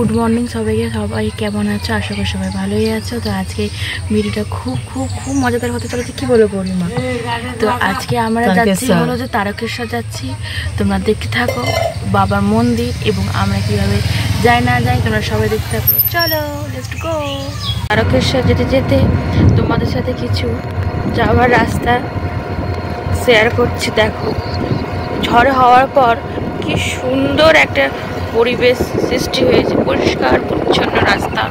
Good morning সবাইকে। সবাই কেমন আছো? আশা করি সবাই ভালোই আছো। তো আজকে ভিডিওটা খুব খুব খুব মজাদার হতে চলেছে। কি বলো পূর্ণিমা? তো আজকে আমরা যাচ্ছি হলো যে তারকেশ্বর যাচ্ছি। তোমরা দেখতে থাকো বাবার মন্দির এবং আমরা কিভাবে যাই না যাই তোমরা সবাই দেখতে থাকো। চলো লেটস গো। তারকেশ্বর যেতে যেতে তোমাদের সাথে কিছু যাওয়ার রাস্তা শেয়ার করছি। দেখো ঝড় হওয়ার পর কি সুন্দর একটা পরিবেশ সৃষ্টি হয়েছে, পরিষ্কার পরিচ্ছন্ন রাস্তা,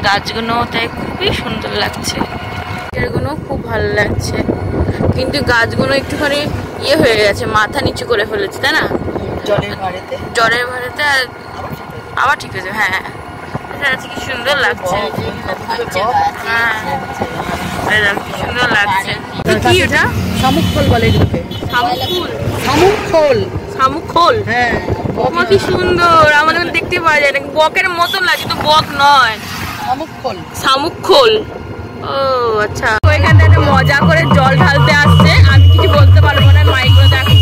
গাছগুলো তাই খুবই সুন্দর লাগছে, এগুলো খুব ভালো লাগছে। কিন্তু গাছগুলো একটুখানি ইয়ে হয়ে গেছে, মাথা নিচু করে ফেলেছে, তাই না? জলের ভাড়েতে আবার ঠিক আছে। হ্যাঁ কি সুন্দর লাগছে। হ্যাঁ কি সুন্দর লাগছে। কি ওটা? শামুক ফল বলে এগুলোকে। শামুক ফল। শামুক ফল। হ্যাঁ ওমা কি সুন্দর, আমাদের দেখতে পাওয়া যায় না, বকের মতন লাগছে তো, বক নয়, শামুক ফল। শামুক খোল। ও আচ্ছা, ওইখান থেকে মজা করে জল ঢালতে আসছে। আমি কিছু বলতে পারবো না, মাইকগুলো দেখো।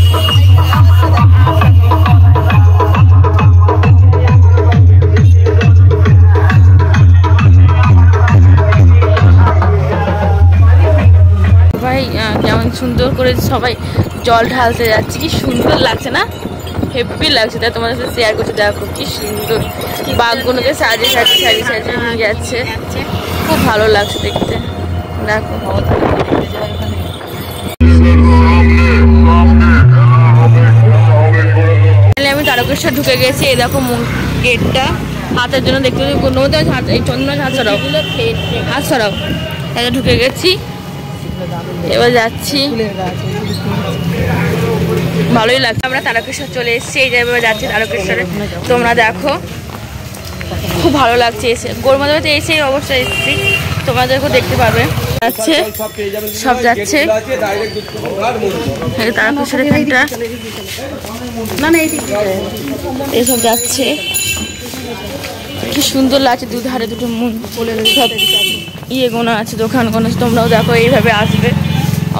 সবাই কেমন সুন্দর করে সবাই জল ঢালতে যাচ্ছে, কি সুন্দর লাগছে না? হেভি লাগছে, তাই তোমাদের সাথে শেয়ার করতে। দেখো কি সুন্দর, বাঘগুলোকে সাজিয়ে সাজিয়ে সাজিয়ে সাজিয়ে নিয়ে যাচ্ছে, খুব ভালো লাগছে দেখতে। দেখো আমি তারকেশ্বর ঢুকে গেছি। এই দেখো গেটটা হাতের জন্য দেখতে এই চন্দন হাত সরাও, হাত সরাও। এটা ঢুকে গেছি, এবার যাচ্ছি, ভালোই লাগছে। আমরা তারকেশ্বর চলে এসেছি, এই জায়গায় যাচ্ছি তারকেশ্বরে। তোমরা দেখো খুব ভালো লাগছে এসে, গরমাতে এসে অবশ্যই এসেছি, তোমাদেরকেও দেখতে পাবে। যাচ্ছে সব যাচ্ছে তারকেশ্বরের এখানটা, এসব যাচ্ছে, কি সুন্দর লাগছে। দুধারে দুটো সব ইয়ে গোনা আছে, দোকান গোনা আছে। তোমরাও দেখো, এইভাবে আসবে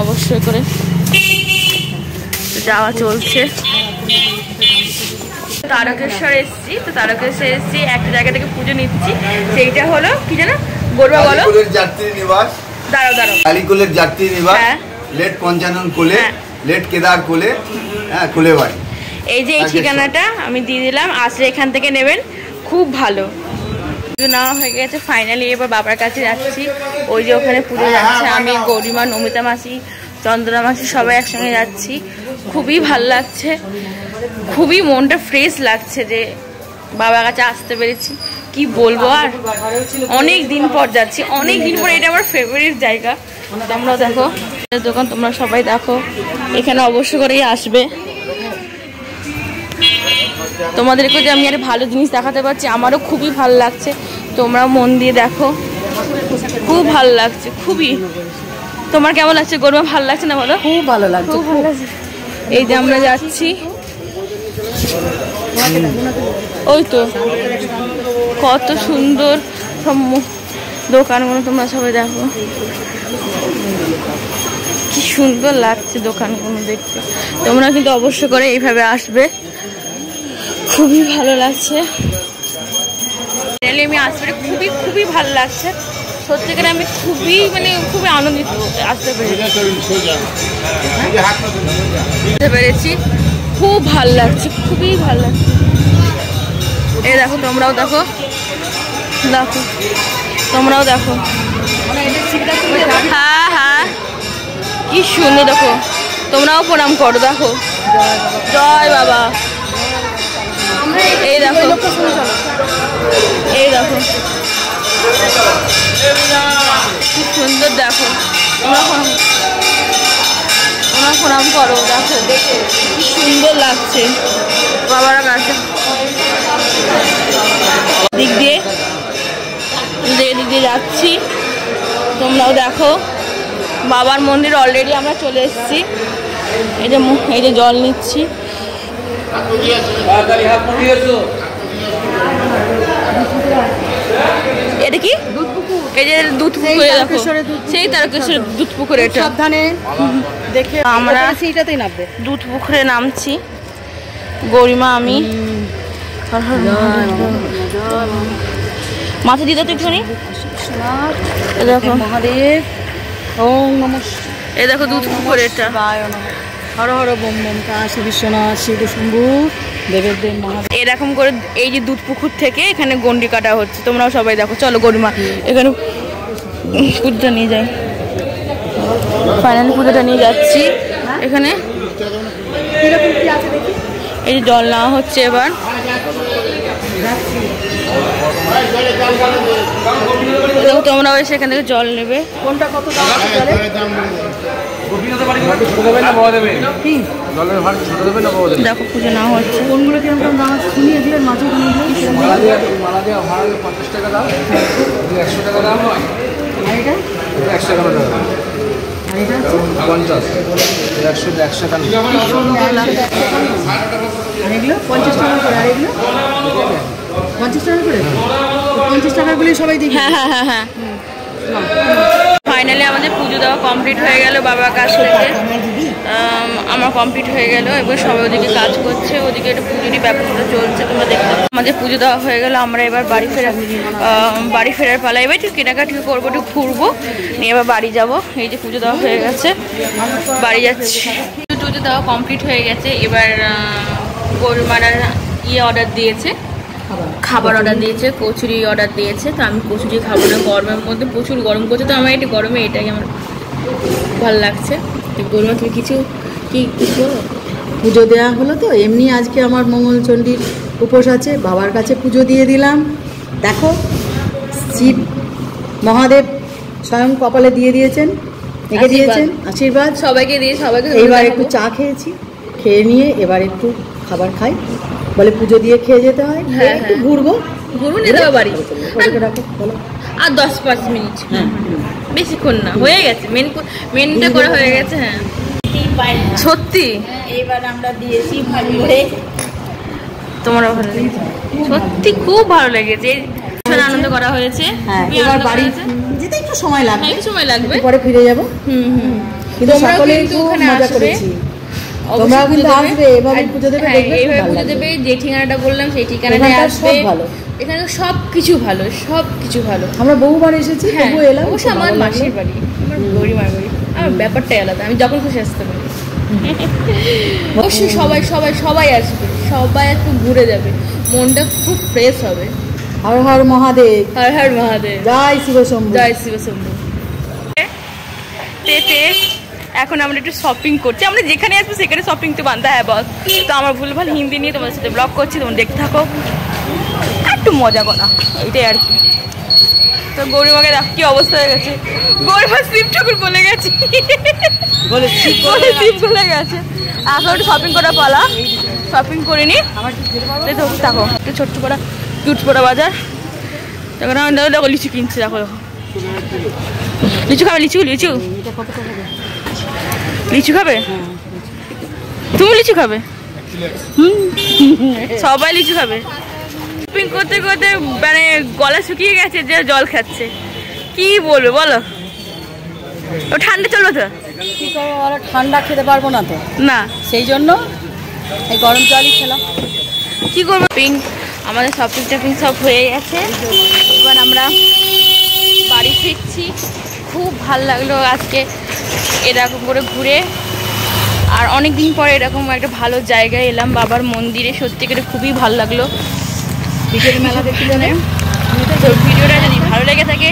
অবশ্যই করে। যাওয়া চলছে। তারকেশ্বর এসেছি, তো তারকেশ্বর এসেছি, একটা জায়গা থেকে পুজো নিচ্ছি। সেইটা হলো কি জানো গড়বা বলো? যাত্রী নিবাস। দাঁড়াও দাঁড়াও। কালীকুলের যাত্রী নিবাস। হ্যাঁ। লেট পঞ্চানন কোলে। লেট কেদার কোলে। হ্যাঁ কোলে বাড়ি। এই যে এই ঠিকানাটা আমি দিয়ে দিলাম, আসলে এখান থেকে নেবেন, খুব ভালো। নেওয়া হয়ে গেছে ফাইনালি। এবার বাবার কাছে যাচ্ছি, ওই যে ওখানে পুজো যাচ্ছে। আমি গৌরীমা, নমিতা মাসি, চন্দ্রা মাসি সবাই একসঙ্গে যাচ্ছি। খুবই ভাল লাগছে, খুবই মনটা ফ্রেশ লাগছে যে বাবার কাছে আসতে পেরেছি। কি বলবো, আর অনেক দিন পর যাচ্ছি, অনেক দিন পর। এটা আমার ফেভারিট জায়গা। তোমরাও দেখো দোকান, তোমরা সবাই দেখো, এখানে অবশ্য করেই আসবে। তোমাদেরকে যে আমি একটা ভালো জিনিস দেখাতে পারছি, আমারও খুবই ভালো লাগছে। তোমরাও মন দিয়ে দেখো, খুব ভালো লাগছে, খুবই। তোমার কেমন লাগছে গরমা? ভালো লাগছে না বলো? খুব ভালো লাগছে, খুব ভালো লাগছে। এই যে আমরা যাচ্ছি, ওই তো কত সুন্দর সব দোকানগুলো, তোমরা সবাই দেখো কি সুন্দর লাগছে দোকানগুলো দেখতে। তোমরা কিন্তু অবশ্য করে এইভাবে আসবে, খুবই ভালো লাগছে। আমি আসতে খুবই খুবই ভালো লাগছে, সত্যি করে আমি খুবই খুবই আনন্দিত আসতে পেরেছি। খুব ভালো লাগছে, খুবই ভালো লাগছে। এই দেখো, তোমরাও দেখো, দেখো তোমরাও দেখো। হ্যাঁ হ্যাঁ কি সুন্দর, দেখো তোমরাও প্রণাম করো। দেখো জয় বাবা। এই দেখো, এই দেখো কি সুন্দর, দেখো তোমরা প্রণাম করো। দেখো কি সুন্দর লাগছে বাবার কাছে। দিক দিয়ে যাচ্ছি, তোমরাও দেখো বাবার মন্দির। অলরেডি আমরা চলে এসেছি। এই যে জল নিচ্ছি। এটা কি? এই যে দুধ পুকুরে, দেখো সেই তারকেশ্বরের দুধ পুকুরে। এটা সাবধানে দেখে আমরা সেইটাতেই নামবে। দুধ পুকুরে নামছি, গরিমা আমি। মাথা দিদা তো একটুখানি দেখো মহাদেব ওম নমঃ এই দেখো দুধ পুকুর এটা হর হর বম বম কাশী বিশ্বনাথ শিব শম্ভু দেবের দেব মহাদেব। এরকম করে এই যে দুধ পুকুর থেকে এখানে গন্ডি কাটা হচ্ছে, তোমরাও সবাই দেখো। চলো গরিমা এখানে পুজোটা নিয়ে যাই। ফাইনালি পুজোটা নিয়ে যাচ্ছি। এখানে এই যে জল নেওয়া হচ্ছে এবার। তোমরাও এসে এখান থেকে জল নেবে। কোনটা কত দাম আছে জলে? দেখো পুজো নেওয়া হচ্ছে। কোনগুলো কিরকম দাম আছে শুনিয়ে দিলেন মাঝে মালা দেওয়া ভাড়া 50 টাকা দাম, 100 টাকা দাম নয়, আর এটা 100 টাকা দাম, আর এটা 50 100 টাকা। আর এগুলো 50 টাকা করে, আর এগুলো 50 টাকা করে। 50 টাকাগুলি সবাই দেখি। হ্যাঁ হ্যাঁ হ্যাঁ হ্যাঁ। ফাইনালি আমাদের পুজো দেওয়া কমপ্লিট হয়ে গেল বাবার কাছ থেকে। আমার কমপ্লিট হয়ে গেল। এবার সবাই ওদিকে কাজ করছে, ওদিকে একটা পুজোরই ব্যবস্থা চলছে, তোমরা দেখতে। আমাদের পুজো দেওয়া হয়ে গেল, আমরা এবার বাড়ি ফেরার পালা। এবার একটু কেনাকাটি করবো, একটু ঘুরবো, নিয়ে এবার বাড়ি যাব। এই যে পুজো দেওয়া হয়ে গেছে, বাড়ি যাচ্ছি। পুজো দেওয়া কমপ্লিট হয়ে গেছে। এবার গরুমারা অর্ডার দিয়েছে, খাবার অর্ডার দিয়েছে, কচুরি অর্ডার দিয়েছে। তো আমি কচুরি খাবো না, গরমের মধ্যে প্রচুর গরম করছে। তো আমার একটু গরমে এটাই আমার ভালো লাগছে। গরমে তুমি কিছু বলো? পুজো দেওয়া হলো তো এমনি। আজকে আমার মঙ্গলচণ্ডীর উপোস আছে, বাবার কাছে পুজো দিয়ে দিলাম। দেখো শিব মহাদেব স্বয়ং কপালে দিয়ে দিয়েছেন, রেখে দিয়েছেন আশীর্বাদ সবাইকে দিয়ে সবাইকে। এইবার একটু চা খেয়েছি, খেয়ে নিয়ে এবার একটু খাবার খাই। বলে পুজো দিয়ে খেয়ে যেতে হয়, একটু ঘুরবো নিতে হবে বাড়ি। বলো আর 10-5 মিনিট, বেশিক্ষণ না, হয়ে গেছে। মেনটা করা হয়ে গেছে। হ্যাঁ সত্যি এইবার আমরা দিয়েছি ভালো করে। তোমারও ভালো লেগেছে? সত্যি খুব ভালো লেগেছে। আনন্দ করা হয়েছে। এবার বাড়ি যেতে একটু সময় লাগবে, একটু সময় লাগবে, পরে ফিরে যাবো। কিন্তু সকলে ওখানে মজা করেছি। তোমরা কিন্তু আসবে, এভাবে পুজো দেবে, এইভাবে পুজো দেবে। যে ঠিকানাটা বললাম সেই ঠিকানাটায় আসবে। এখানে সবকিছু ভালো, সবকিছু ভালো। আমরা বহুবার এসেছি, তবু এলাম। অবশ্য আমার মাসির বাড়ি, আমার গরিমার বাড়ি, আমার ব্যাপারটাই আলাদা। আমি যখন খুশি আসতে পারি। অবশ্যই সবাই সবাই সবাই আসবে, সবাই একটু ঘুরে যাবে, মনটা খুব ফ্রেশ হবে। হর হর মহাদেব, হর হর মহাদেব, জয় শিব শম্ভু, জয় শিব শম্ভু। এখন আমরা একটু শপিং করছি। আমরা যেখানে আসবো সেখানে শপিং তো বান্ধা হ্যাঁ বস। তো আমার ভুলভাল হিন্দি নিয়ে তোমাদের সাথে ব্লগ করছি, তোমরা দেখতে থাকো, একটু মজা করা, এটাই আর কি। তো গরিমাকে দেখ কি অবস্থা হয়ে গেছে। গরিমা শিব ঠাকুর বলে গেছে, শিব বলে গেছে। এখন একটু শপিং করা পালা, শপিং করে নি। দেখো একটু ছোট্ট পড়া কিউট পড়া বাজার। দেখো দেখো লিচু কিনছে, দেখো দেখো লিচু খাবে, লিচু লিচু লিচু খাবে? তুমি লিচু খাবে? সবাই লিচু খাবে। শপিং করতে করতে মানে গলা শুকিয়ে গেছে, যে জল খাচ্ছে। কি বলবে বলো? ও ঠান্ডা চলবে তো? কি করবো বলো, ঠান্ডা খেতে পারবো না তো, না সেই জন্য এই গরম জলই খেলাম। কি করবো? আমাদের শপিং টপিং সব হয়ে গেছে। এবার আমরা বাড়ি ফিরছি। খুব ভাল লাগলো আজকে এরকম করে ঘুরে। আর অনেক দিন পরে এরকম একটা ভালো জায়গায় এলাম, বাবার মন্দিরে। সত্যি করে খুবই ভালো লাগলো। বিকেল মেলা দেখতে যাবে। তো ভিডিওটা যদি ভালো লেগে থাকে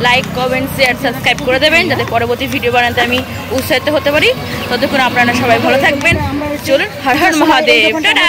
লাইক কমেন্ট শেয়ার সাবস্ক্রাইব করে দেবেন, যাতে পরবর্তী ভিডিও বানাতে আমি উৎসাহিত হতে পারি। ততক্ষণ আপনারা সবাই ভালো থাকবেন। চলুন, হর হর মহাদেব, টাটা।